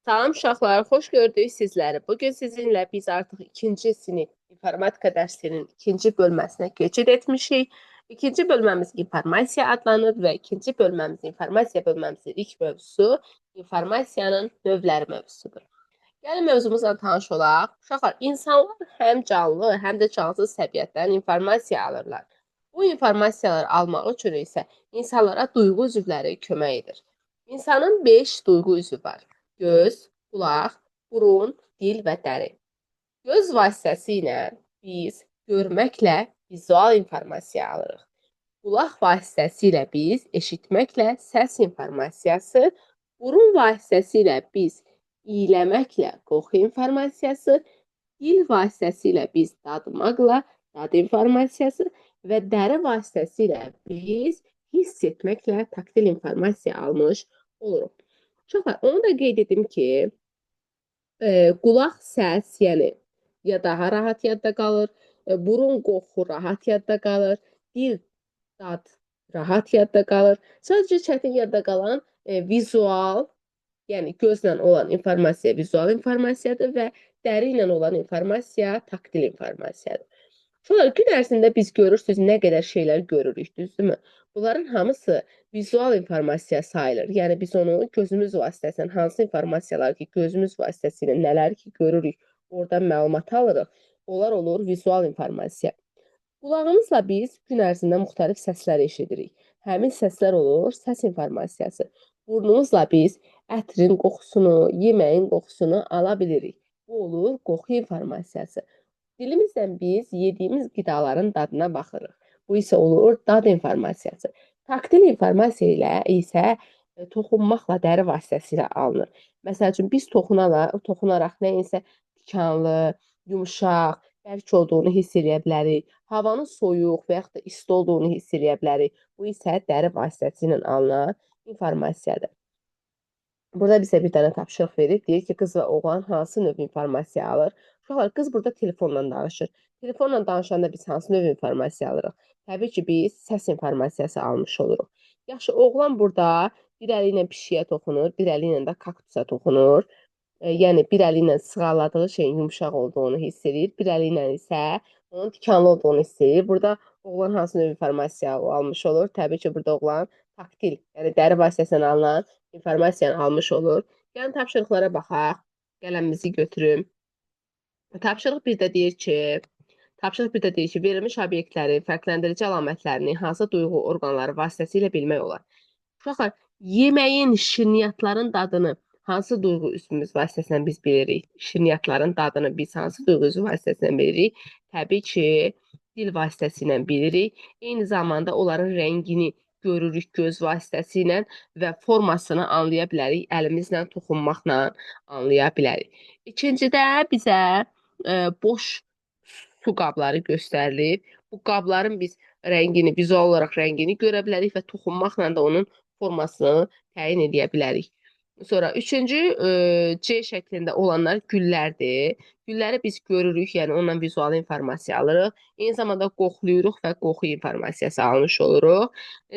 Salam uşaqlar, xoş gördük sizləri. Bugün sizinlə biz artıq ikinci sinif informatika dərsinin ikinci bölməsinə keçid etmişik. İkinci bölməmiz informasiya adlanır və ikinci bölməmiz informasiya bölməmizin ilk mövzusu informasiyanın növləri mövzusudur. Gəlin mövzumuzla tanış olaq. Uşaqlar, insanlar həm canlı, həm də cansız təbiətdən informasiya alırlar. Bu informasiyaları almaq üçün isə insanlara duyğu üzvləri kömək edir. İnsanın 5 duyğu üzvü var. Göz, qulaq, burun, dil və dəri. Göz vasitəsilə biz görməklə vizual informasiya alırıq. Qulaq vasitəsilə biz eşitməklə səs informasiyası, burun vasitəsilə biz iyləməklə qoxu informasiyası, dil vasitəsilə biz dadmaqla dad informasiyası və dəri vasitəsilə biz hiss etməklə taktil informasiya almış oluruq. Uşaqlar, onu da qeyd edim ki, qulaq səs, yəni ya daha rahat yadda qalır, burun qoxu rahat yadda qalır, dil dad rahat yadda qalır. Sadəcə çətin yadda qalan vizual, yəni gözlə olan informasiya vizual informasiyadır və dəri ilə olan informasiya taktil informasiyadır. Sonra gün ərzində biz görürsünüz nə qədər şeylər görürük, düzdürmü? Bunların hamısı vizual informasiya sayılır. Yəni biz onu gözümüz vasitəsilə hansı informasiyalar ki, gözümüz vasitəsilə nələr ki görürük, oradan məlumat alırıq. Onlar olur vizual informasiya. Qulağımızla biz gün ərzində müxtəlif səslər eşidirik. Həmin səslər olur səs informasiyası. Burnumuzla biz ətrin qoxusunu, yeməyin qoxusunu ala bilirik. Bu olur qoxu informasiyası. Dilimizlə biz yediyimiz qidaların dadına baxırıq. Bu isə olur dad informasiyası. Taktil informasiya ilə isə toxunmaqla dəri vasitəsilə alınır. Məsəl üçün biz toxunaraq nəyinsə tikanlı, yumşaq, bərk olduğunu hiss edə bilərik. Havanın soyuq və yaxud da isti olduğunu hiss edə bilərik. Bu isə dəri vasitəsilə alınan informasiyadır. Burada bizə bir dənə tapşırıq verir. Deyir ki, qız və oğlan hansı növ informasiya alır? Uşaqlar, qız burada telefonla danışır. Telefonla danışanda biz hansı növ informasiya alırıq? Təbii ki, biz səs informasiyası almış oluruq. Yaxşı, oğlan burada bir əli ilə pişiyə toxunur, bir əli ilə də kaktusa toxunur. Yəni, bir əli ilə sığalladığı şeyin yumşaq olduğunu hiss edir, bir əli ilə isə onun tikanlı olduğunu hiss edir. Burada oğlan hansı növ informasiya almış olur? Təbii ki, burada oğlan taktil, yəni dəri vasitəsilə alınan informasiyanı almış olur. Gəlin tapşırıqlara baxaq. Qələmimizi götürüm. Tapşırıq 1-də deyir ki, verilmiş obyektlərin fərqləndirici əlamətlərini hansı duyğu orqanları vasitəsilə bilmək olar? Uşaqlar, yeməyin, şirniyyatların dadını hansı duyğu üzvümüz vasitəsilə biz bilirik? Şirniyyatların dadını biz hansı duyğu üzvü vasitəsilə bilirik? Təbii ki, dil vasitəsilə bilirik. Eyni zamanda onların rəngini görürük göz vasitəsilə və formasını anlaya bilərik, əlimizlə toxunmaqla anlaya bilərik. İkincidə bizə boş su qabları göstərilib. Bu qabların biz rəngini, vizual olaraq rəngini görə bilərik və toxunmaqla da onun formasını təyin edə bilərik. Sonra üçüncü C şəklində olanlar güllərdir. Gülləri biz görürük, yəni ondan vizual informasiya alırıq. Eyni zamanda qoxlayırıq və qoxu informasiyası almış oluruq.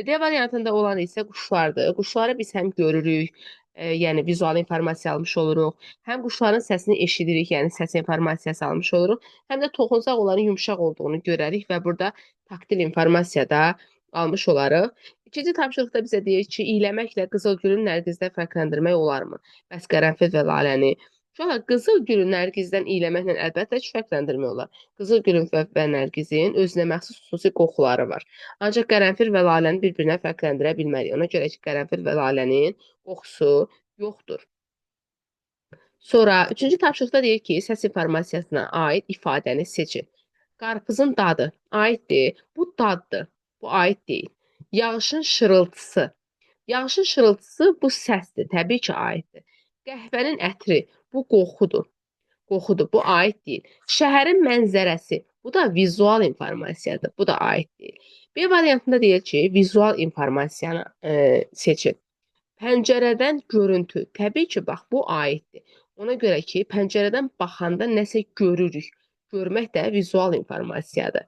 D variantında olan isə quşlardır. Quşları biz həm görürük, yəni vizual informasiya almış oluruq. Həm quşların səsini eşidirik, yəni səs informasiyası almış oluruq. Həm də toxunsaq onların yumşaq olduğunu görərik və burada taktil informasiya da almış olarıq. İkinci tapşırıqda bizə deyir ki, iyləməklə qızılgülün nərgizdən fərqləndirmək olarmı? Bəs qərənfil və laləni? Uşaqlar, qızılgülü nərgizdən iyləməklə əlbəttə ki, fərqləndirmək olar. Qızılgülün və nərgizin özünə məxsus xüsusi qoxuları var. Ancaq qərənfil və laləni bir-birinə fərqləndirə bilmərik. Ona görə ki, qərənfil və lalənin qoxusu yoxdur. Sonra üçüncü tapşırıqda deyir ki, səs informasiyasına aid ifadəni seçin. Qarpızın dadı aiddir. Bu daddır. Bu aid deyil. Yağışın şırıltısı. Yağışın şırıltısı bu səsdir. Təbii ki, aiddir. Qəhvənin ətri. Bu qoxudur. Qoxudur. Bu aid deyil. Şəhərin mənzərəsi. Bu da vizual informasiyadır. Bu da aid deyil. B variantında deyir ki, vizual informasiyanı seçin. Pəncərədən görüntü. Təbii ki, bax, bu aiddir. Ona görə ki, pəncərədən baxanda nəsə görürük. Görmək də vizual informasiyadır.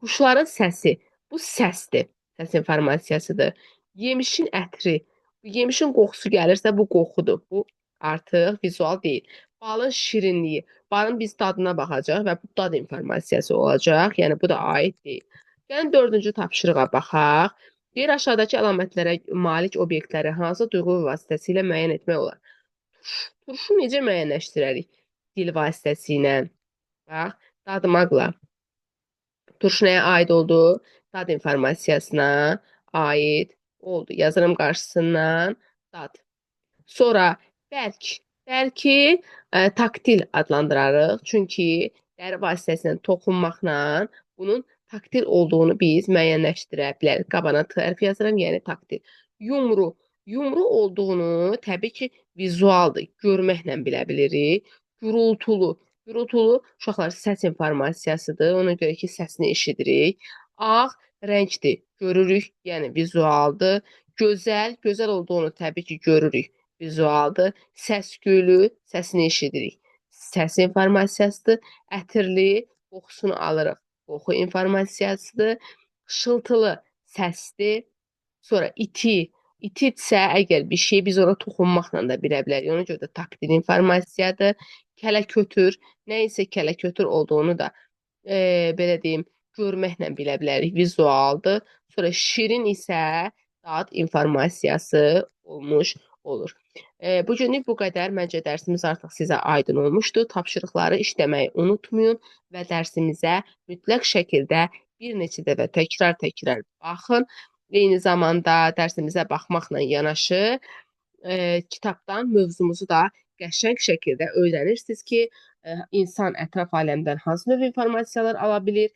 Quşların səsi. Bu səsdir. Səs informasiyasıdır. Yemişin ətri. Yemişin qoxusu gəlirsə, bu qoxudur. Bu artıq vizual deyil. Balın şirinliyi. Balın biz dadına baxacaq və bu dad informasiyası olacaq. Yəni bu da aid deyil. Gəlin dördüncü tapşırığa baxaq. Deyir aşağıdakı əlamətlərə malik obyektləri hansı duyğu vasitəsilə müəyyən etmək olar? Turşu necə müəyyənləşdirərik? Dil vasitəsilə. Bax, dadmaqla. Turşu nəyə aid oldu? Dad informasiyasına aid oldu. Yazıram qarşısından dad. Sonra bərk. Bərki taktil adlandırarıq. Çünki dəri vasitəsilə toxunmaqla bunun taktil olduğunu biz müəyyənləşdirə bilərik. Qabana T hərfi yazıram, yəni taktil. Yumru. Yumru olduğunu təbii ki, vizualdır. Görməklə bilə bilirik. Gürultulu. Gürultulu uşaqlar səs informasiyasıdır. Ona görə ki, səsini eşidirik. Ağ rəngdir. Görürük, yəni vizualdır. Gözəl, gözəl olduğunu təbii ki, görürük. Vizualdır. Səs-küylü, səsini eşidirik. Səs informasiyasıdır. Ətirli, qoxusunu alırıq. Qoxu informasiyasıdır. Xışıltılı səsdir. Sonra iti. İtidirsə, əgər bir şey biz ona toxunmaqla da bilə bilərik. Ona görə də taktil informasiyadır. Kələ-kötür, nə isə kələ-kötür olduğunu da belə deyim, görməklə bilə bilərik. Vizualdır. Sonra şirin isə dad informasiyası olmuş olur. Bu günlük bu qədər. Məncə dərsimiz artıq sizə aydın olmuşdur. Tapşırıqları işləməyi unutmayın və dərsimizə mütləq şəkildə bir neçə dəfə təkrar-təkrar baxın. Eyni zamanda dərsimizə baxmaqla yanaşı kitabdan mövzumuzu da qəşəng şəkildə öyrənirsiniz ki, insan ətraf aləmdən hansı növ informasiyalar ala bilir,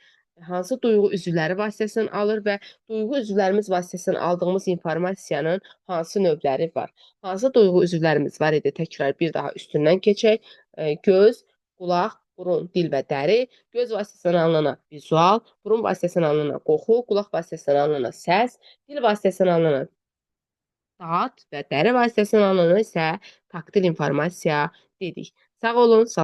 hansı duyğu üzvləri vasitəsilə alır və duyğu üzvlərimiz vasitəsilə aldığımız informasiyanın hansı növləri var. Hansı duyğu üzvlərimiz var idi? Təkrar bir daha üstündən keçək. Göz, qulaq, burun, dil və dəri. Göz vasitəsilə alınan vizual, burun vasitəsilə alınan qoxu, qulaq vasitəsilə alınan səs, dil vasitəsilə alınan dad və dəri vasitəsilə alınan isə taktil informasiya dedik. Sağ olun.